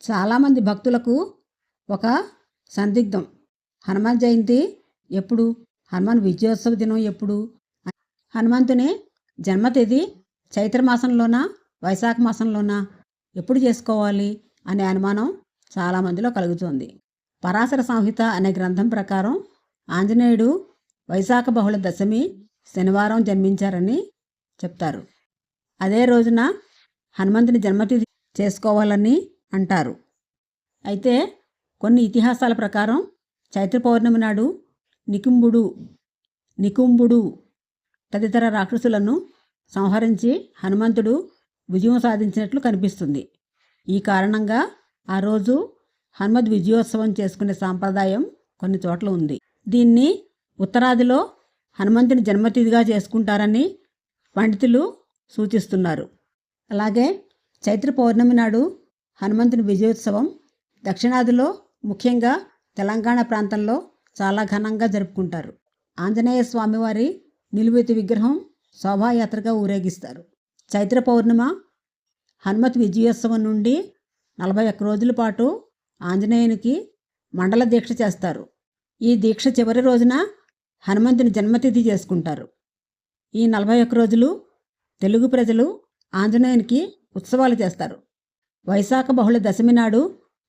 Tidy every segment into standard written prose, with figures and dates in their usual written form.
చాలామంది భక్తులకు ఒక సందిగ్ధం, హనుమాన్ జయంతి ఎప్పుడు, హనుమాన్ విజయోత్సవ దినం ఎప్పుడు, హనుమంతుని జన్మతిథి చైత్రమాసంలోనా వైశాఖ మాసంలోనా ఎప్పుడు చేసుకోవాలి అనే అనుమానం చాలామందిలో కలుగుతోంది. పరాశర సంహిత అనే గ్రంథం ప్రకారం ఆంజనేయుడు వైశాఖ బహుళ దశమి శనివారం జన్మించారని చెప్తారు. అదే రోజున హనుమంతుని జన్మతిథి చేసుకోవాలని అంటారు. అయితే కొన్ని ఇతిహాసాల ప్రకారం చైత్ర పౌర్ణమి నాడు నికుంభుడు తదితర రాక్షసులను సంహరించి హనుమంతుడు విజయం సాధించినట్లు కనిపిస్తుంది. ఈ కారణంగా ఆ రోజు హనుమద్ విజయోత్సవం చేసుకునే సాంప్రదాయం కొన్ని చోట్ల ఉంది. దీన్ని ఉత్తరాదిలో హనుమంతుని జన్మతిథిగా చేసుకుంటారని పండితులు సూచిస్తున్నారు. అలాగే చైత్ర పౌర్ణమి నాడు హనుమంతుని విజయోత్సవం దక్షిణాదిలో ముఖ్యంగా తెలంగాణ ప్రాంతంలో చాలా ఘనంగా జరుపుకుంటారు. ఆంజనేయ స్వామివారి నిలువెత్తు విగ్రహం శోభాయాత్రగా ఊరేగిస్తారు. చైత్ర పౌర్ణిమ హనుమత్ విజయోత్సవం నుండి 41 రోజుల పాటు ఆంజనేయునికి మండల దీక్ష చేస్తారు. ఈ దీక్ష చివరి రోజున హనుమంతుని జన్మతిథి చేసుకుంటారు. ఈ 41 రోజులు తెలుగు ప్రజలు ఆంజనేయునికి ఉత్సవాలు చేస్తారు. వైశాఖ బహుళ దశమి నాడు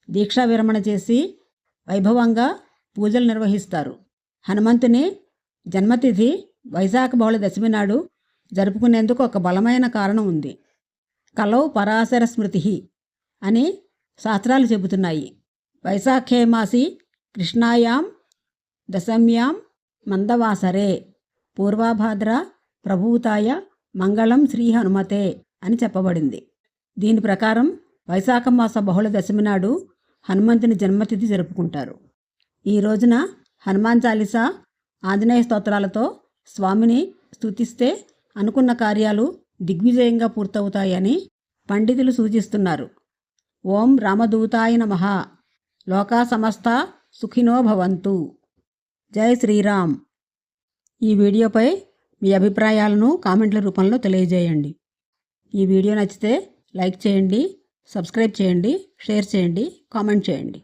దీక్షా విరమణ చేసి వైభవంగా పూజలు నిర్వహిస్తారు. హనుమంతుని జన్మతిథి వైశాఖ బహుళ దశమి నాడు జరుపుకునేందుకు ఒక బలమైన కారణం ఉంది. కలౌ పరాశర స్మృతి అని శాస్త్రాలు చెబుతున్నాయి. వైశాఖే మాసి కృష్ణాయాం దశమ్యాం మందవాసరే పూర్వభాద్ర ప్రభూతాయ మంగళం శ్రీ హనుమతే అని చెప్పబడింది. దీని ప్రకారం వైశాఖ మాస బహుళ దశమి నాడు హనుమంతుని జన్మతిథి జరుపుకుంటారు. ఈ రోజున హనుమాన్ చాలీసా, ఆంజనేయ స్తోత్రాలతో స్వామిని స్తుతిస్తే అనుకున్న కార్యాలు దిగ్విజయంగా పూర్తవుతాయని పండితులు సూచిస్తున్నారు. ఓం రామదూతాయ నమః. లోకా సమస్తా సుఖినో భవంతు. జై శ్రీరామ్. ఈ వీడియోపై మీ అభిప్రాయాలను కామెంట్ల రూపంలో తెలియజేయండి. ఈ వీడియో నచ్చితే లైక్ చేయండి, సబ్స్క్రైబ్ చేయండి, షేర్ చేయండి, కామెంట్ చేయండి.